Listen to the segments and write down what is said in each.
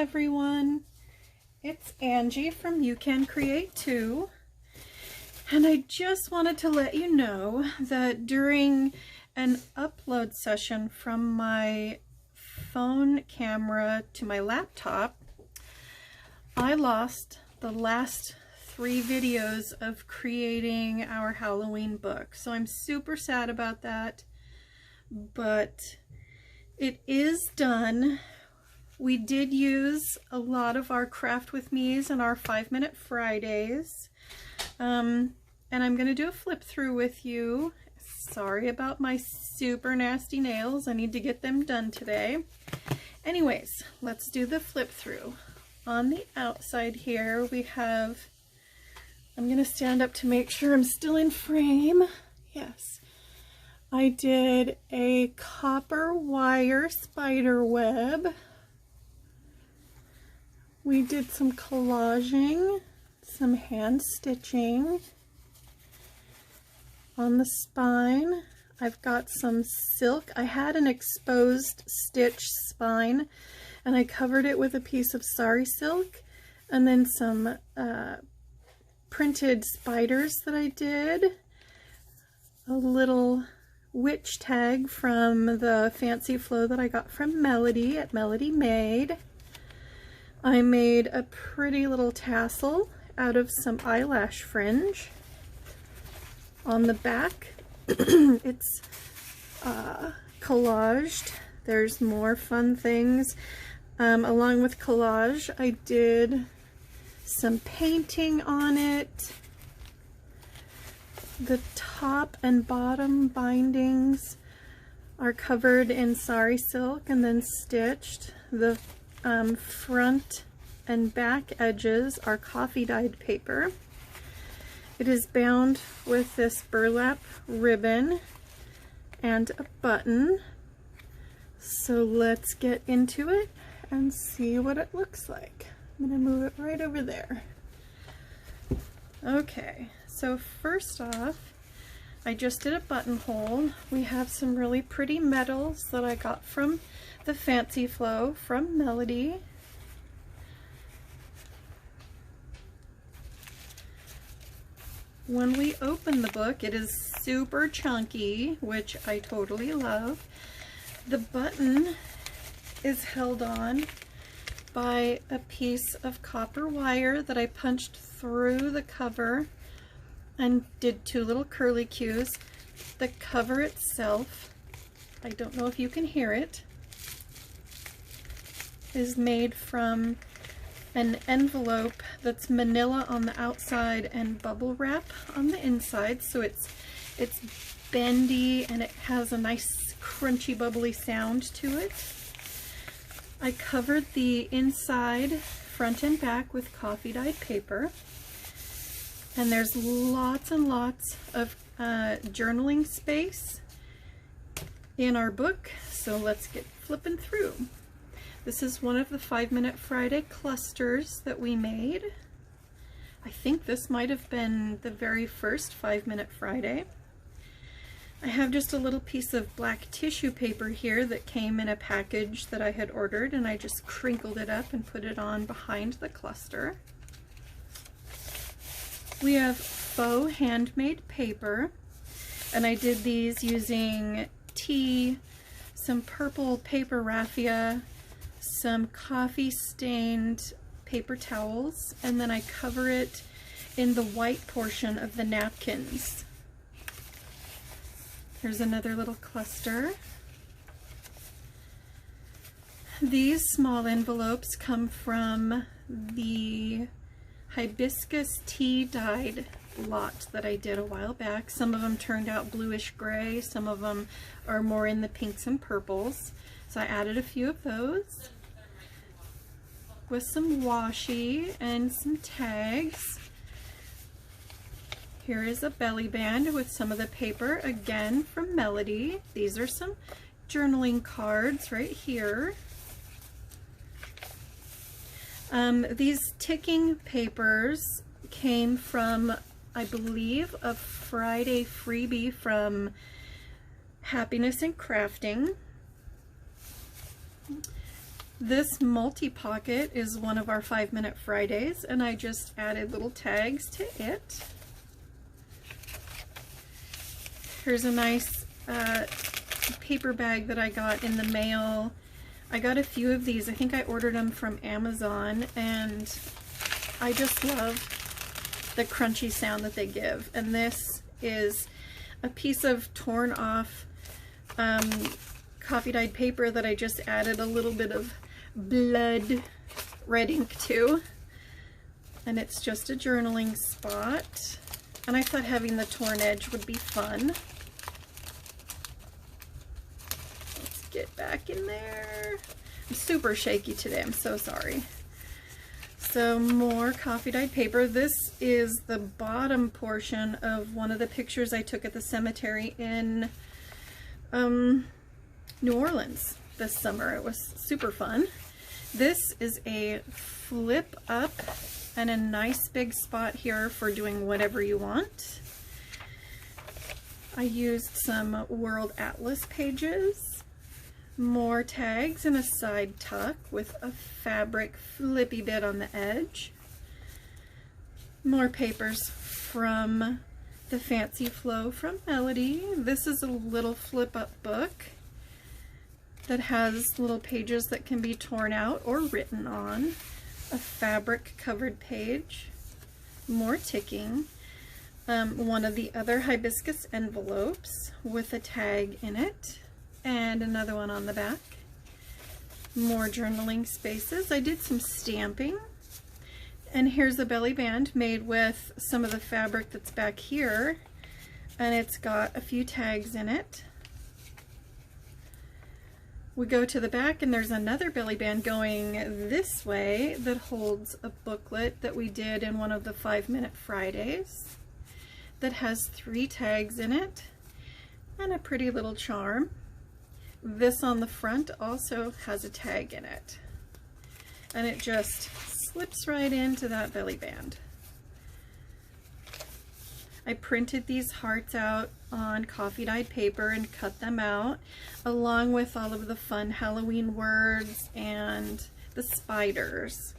everyone, it's Angie from You Can Create Too, and I just wanted to let you know that during an upload session from my phone camera to my laptop, I lost the last 3 videos of creating our Halloween book. So I'm super sad about that, but it is done. We did use a lot of our Craft With Me's and our 5-Minute Fridays. And I'm going to do a flip through with you. Sorry about my super nasty nails. I need to get them done today. Anyways, let's do the flip through. On the outside here we have, I'm going to stand up to make sure I'm still in frame. Yes. I did a copper wire spider web. We did some collaging, some hand stitching. On the spine, I've got some silk. I had an exposed stitch spine, and I covered it with a piece of sari silk, and then some printed spiders that I did. A little witch tag from the fancy flow that I got from Melody at Melody Made. I made a pretty little tassel out of some eyelash fringe. On the back, it's collaged. There's more fun things. Along with collage, I did some painting on it. The top and bottom bindings are covered in sari silk and then stitched. The front and back edges are coffee dyed paper. It is bound with this burlap ribbon and a button. So let's get into it and see what it looks like. I'm going to move it right over there. Okay, so first off, I just did a buttonhole. We have some really pretty metals that I got from the Fancy Flow from Melody. When we open the book, it is super chunky, which I totally love. The button is held on by a piece of copper wire that I punched through the cover and did 2 little curly cues. The cover itself, I don't know if you can hear it, is made from an envelope that's manila on the outside and bubble wrap on the inside, so it's bendy and it has a nice crunchy bubbly sound to it. I covered the inside, front and back, with coffee dyed paper, and there's lots and lots of journaling space in our book, so let's get flipping through. This is one of the 5-Minute Friday clusters that we made. I think this might have been the very first 5-Minute Friday. I have just a little piece of black tissue paper here that came in a package that I had ordered, and I just crinkled it up and put it on behind the cluster. We have faux handmade paper, and I did these using tea, some purple paper raffia, some coffee stained paper towels, and then I cover it in the white portion of the napkins. Here's another little cluster. These small envelopes come from the hibiscus tea dyed lot that I did a while back. Some of them turned out bluish gray, some of them are more in the pinks and purples. So I added a few of those with some washi and some tags. Here is a belly band with some of the paper, again from Melody. These are some journaling cards right here. These ticking papers came from, I believe, a Friday freebie from Happiness and Crafting. This multi-pocket is one of our 5-Minute Fridays, and I just added little tags to it. Here's a nice paper bag that I got in the mail. I got a few of these. I think I ordered them from Amazon, and I just love the crunchy sound that they give. And this is a piece of torn off coffee dyed paper that I just added a little bit of blood red ink to, and it's just a journaling spot, and I thought having the torn edge would be fun. Let's get back in there. I'm super shaky today, I'm so sorry. So more coffee dyed paper. This is the bottom portion of one of the pictures I took at the cemetery in New Orleans this summer. It was super fun. This is a flip up and a nice big spot here for doing whatever you want. I used some World Atlas pages, more tags, and a side tuck with a fabric flippy bit on the edge. More papers from the Fancy Flow from Melody. This is a little flip up book that has little pages that can be torn out or written on. A fabric covered page, more ticking, one of the other hibiscus envelopes with a tag in it, and another one on the back. More journaling spaces. I did some stamping, and here's a belly band made with some of the fabric that's back here, and it's got a few tags in it. We go to the back, and there's another belly band going this way that holds a booklet that we did in one of the 5-Minute Fridays that has 3 tags in it and a pretty little charm. This on the front also has a tag in it, and it just slips right into that belly band. I printed these hearts out on coffee dyed paper and cut them out, along with all of the fun Halloween words and the spiders.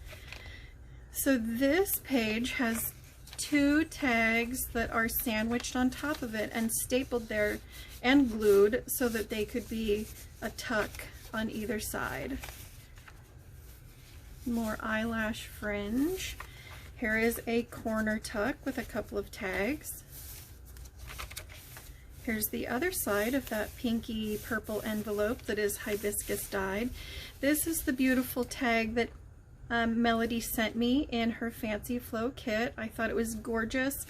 So this page has 2 tags that are sandwiched on top of it and stapled there and glued so that they could be a tuck on either side. More eyelash fringe. Here is a corner tuck with a couple of tags. Here's the other side of that pinky purple envelope that is hibiscus dyed. This is the beautiful tag that Melody sent me in her Fancy Flow kit. I thought it was gorgeous,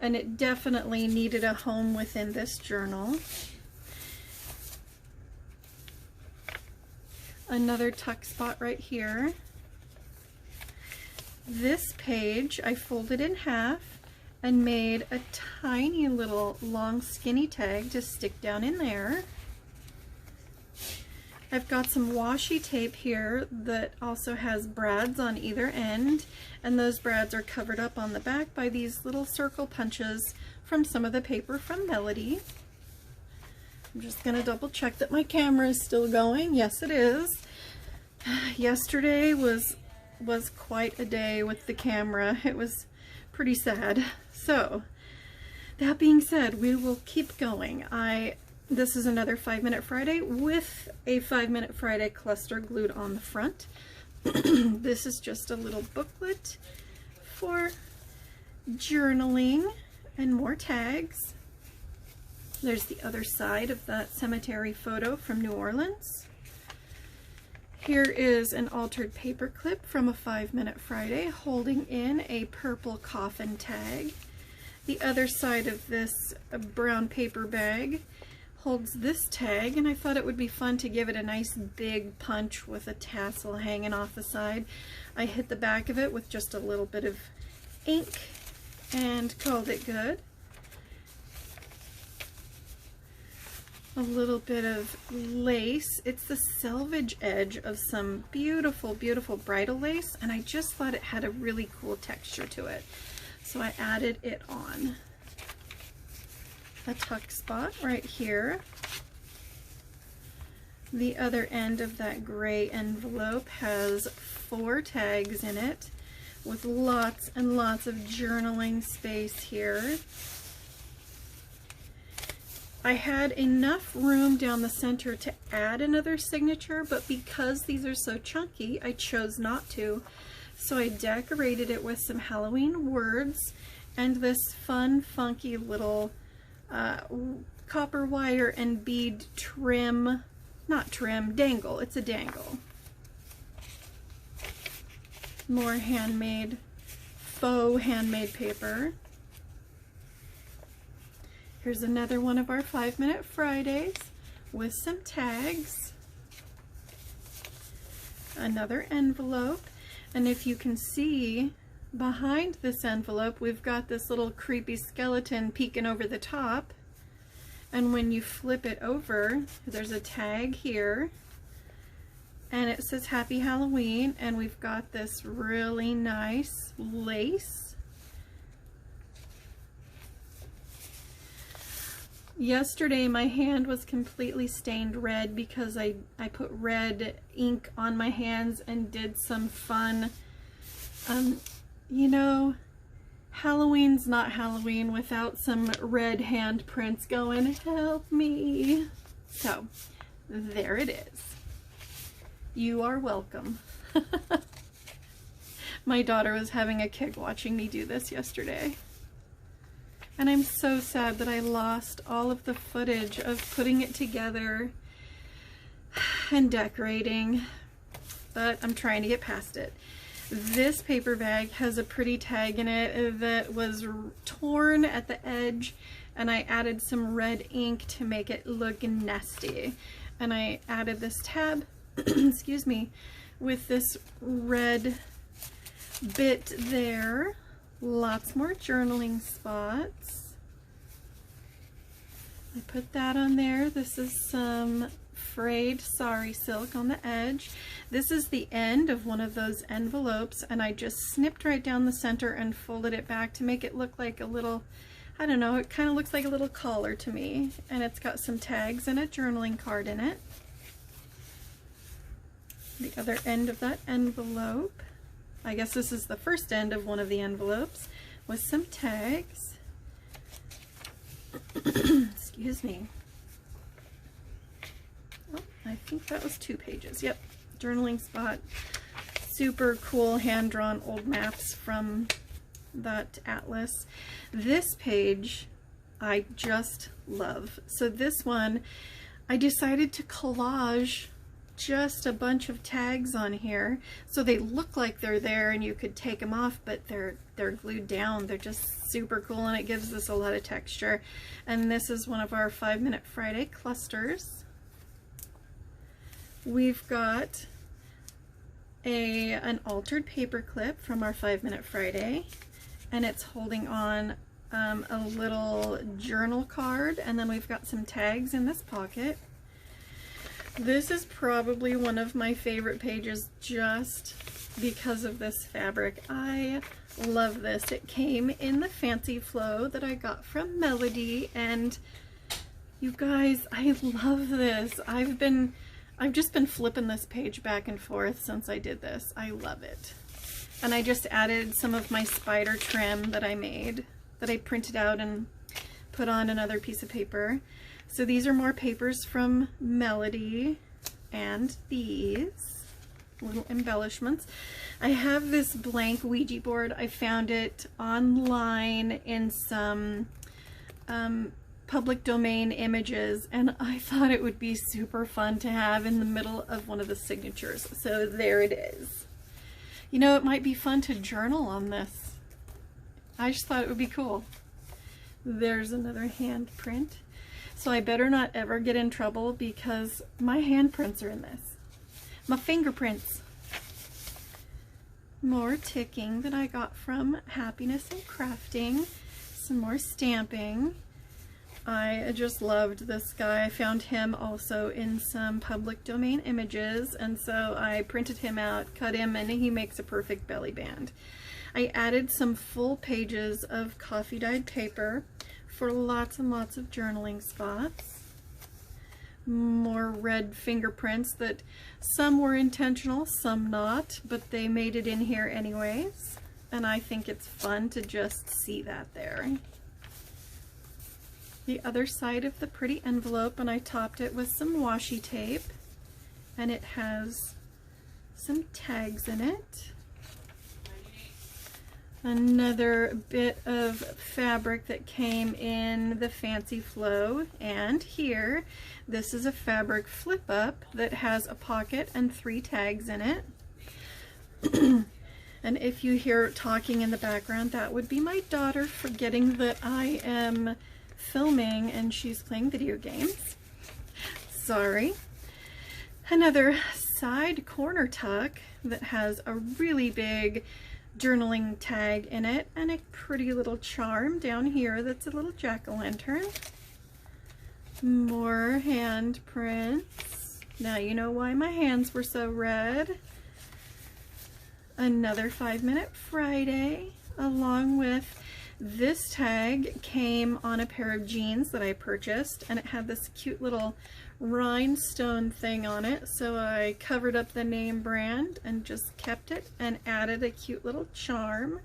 and it definitely needed a home within this journal. Another tuck spot right here. This page I folded in half and made a tiny little long skinny tag to stick down in there. I've got some washi tape here that also has brads on either end, and those brads are covered up on the back by these little circle punches from some of the paper from Melody. I'm just going to double check that my camera is still going. Yes, it is. Yesterday was quite a day with the camera. It was pretty sad. So, that being said, we will keep going. This is another 5-Minute Friday with a 5-Minute Friday cluster glued on the front. This is just a little booklet for journaling and more tags. There's the other side of that cemetery photo from New Orleans. Here is an altered paper clip from a 5-Minute Friday holding in a purple coffin tag. The other side of this brown paper bag holds this tag, and I thought it would be fun to give it a nice big punch with a tassel hanging off the side. I hit the back of it with just a little bit of ink and called it good. A little bit of lace. It's the selvage edge of some beautiful, beautiful bridal lace, and I just thought it had a really cool texture to it, so I added it on. A tuck spot right here. The other end of that gray envelope has 4 tags in it with lots and lots of journaling space here. I had enough room down the center to add another signature, but because these are so chunky, I chose not to. So I decorated it with some Halloween words and this fun, funky little copper wire and bead trim, not trim, dangle. It's a dangle. More handmade, faux handmade paper. Here's another one of our 5-Minute Fridays with some tags. Another envelope. And if you can see behind this envelope, we've got this little creepy skeleton peeking over the top. And when you flip it over, there's a tag here. And it says Happy Halloween. And we've got this really nice lace. Yesterday my hand was completely stained red because I put red ink on my hands and did some fun, you know, Halloween's not Halloween without some red handprints going, help me. So there it is. You are welcome. My daughter was having a kick watching me do this yesterday. And I'm so sad that I lost all of the footage of putting it together and decorating, but I'm trying to get past it. This paper bag has a pretty tag in it that was torn at the edge, and I added some red ink to make it look nasty. And I added this tab, excuse me, with this red bit there. Lots more journaling spots. I put that on there. This is some frayed sari silk on the edge. This is the end of one of those envelopes, and I just snipped right down the center and folded it back to make it look like a little, I don't know, it kind of looks like a little collar to me. And it's got some tags and a journaling card in it. The other end of that envelope, I guess this is the first end of one of the envelopes, with some tags. Excuse me. Oh, I think that was 2 pages. Yep, journaling spot. Super cool hand-drawn old maps from that atlas. This page I just love. So this one, I decided to collage just a bunch of tags on here so they look like they're there and you could take them off, but they're glued down. They're just super cool, and it gives this a lot of texture. And this is one of our 5-Minute Friday clusters. We've got an altered paper clip from our 5-Minute Friday, and it's holding on a little journal card, and then we've got some tags in this pocket. This is probably one of my favorite pages just because of this fabric. I love this. It came in the Fancy Flow that I got from Melody, and you guys, I love this. I've just been flipping this page back and forth since I did this. I love it. And I just added some of my spider trim that I made, that I printed out and put on another piece of paper. So these are more papers from Melody, and these little embellishments. I have this blank Ouija board. I found it online in some public domain images, and I thought it would be super fun to have in the middle of one of the signatures. So there it is. You know, it might be fun to journal on this. I just thought it would be cool. There's another handprint. So I better not ever get in trouble because my handprints are in this. My fingerprints. More ticking that I got from Happiness and Crafting. Some more stamping. I just loved this guy. I found him also in some public domain images, and so I printed him out, cut him, and he makes a perfect belly band. I added some full pages of coffee dyed paper for lots and lots of journaling spots. more red fingerprints that some were intentional, some not, but they made it in here anyways. And I think it's fun to just see that there. The other side of the pretty envelope, and I topped it with some washi tape, and it has some tags in it. Another bit of fabric that came in the Fancy Flow, and here, this is a fabric flip up that has a pocket and 3 tags in it. And if you hear talking in the background, that would be my daughter forgetting that I am filming and she's playing video games. Sorry. Another side corner tuck that has a really big journaling tag in it and a pretty little charm down here that's a little jack-o'-lantern. More handprints. Now you know why my hands were so red. Another 5-Minute Friday, along with this tag came on a pair of jeans that I purchased, and it had this cute little rhinestone thing on it, so I covered up the name brand and just kept it and added a cute little charm.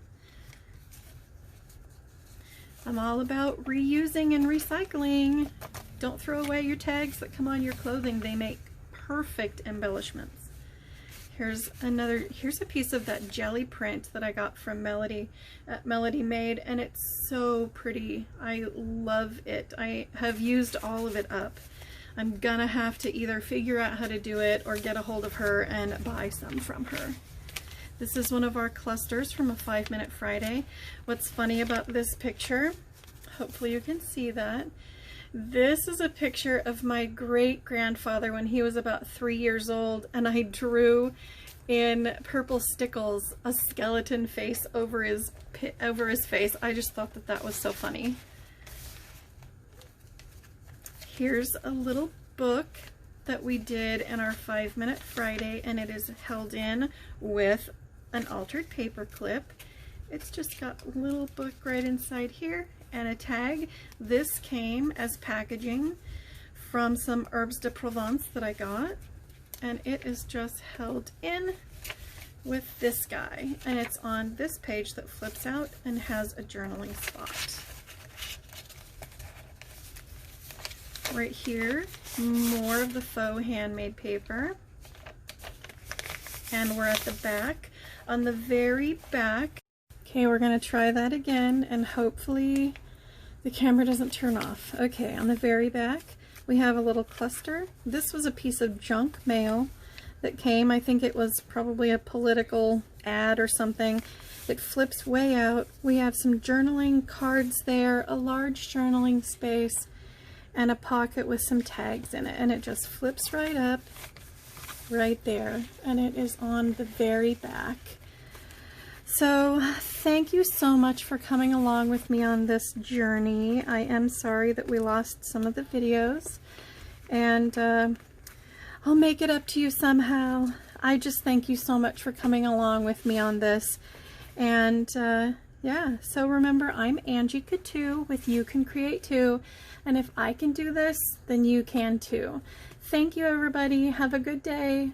I'm all about reusing and recycling. Don't throw away your tags that come on your clothing. They make perfect embellishments. Here's a piece of that jelly print that I got from Melody at Melody Made, and it's so pretty. I love it. I have used all of it up. I'm gonna have to either figure out how to do it or get a hold of her and buy some from her. This is one of our clusters from a 5-Minute Friday. What's funny about this picture, hopefully you can see that, this is a picture of my great-grandfather when he was about 3 years old, and I drew in purple stickles a skeleton face over his face. I just thought that that was so funny. Here's a little book that we did in our 5-Minute Friday, and it is held in with an altered paper clip. It's just got a little book right inside here and a tag. This came as packaging from some Herbes de Provence that I got, and it is just held in with this guy, and it's on this page that flips out and has a journaling spot. Right here, more of the faux handmade paper, and we're at the back. On the very back, okay, we're going to try that again, and hopefully the camera doesn't turn off. Okay, on the very back, we have a little cluster. This was a piece of junk mail that came. I think it was probably a political ad or something. It flips way out. We have some journaling cards there, a large journaling space, and a pocket with some tags in it. And it just flips right up, right there. And it is on the very back. So thank you so much for coming along with me on this journey. I am sorry that we lost some of the videos, and I'll make it up to you somehow. I just thank you so much for coming along with me on this. And yeah, so remember, I'm Angie Couture with You Can Create Too, and if I can do this, then you can too. Thank you, everybody. Have a good day.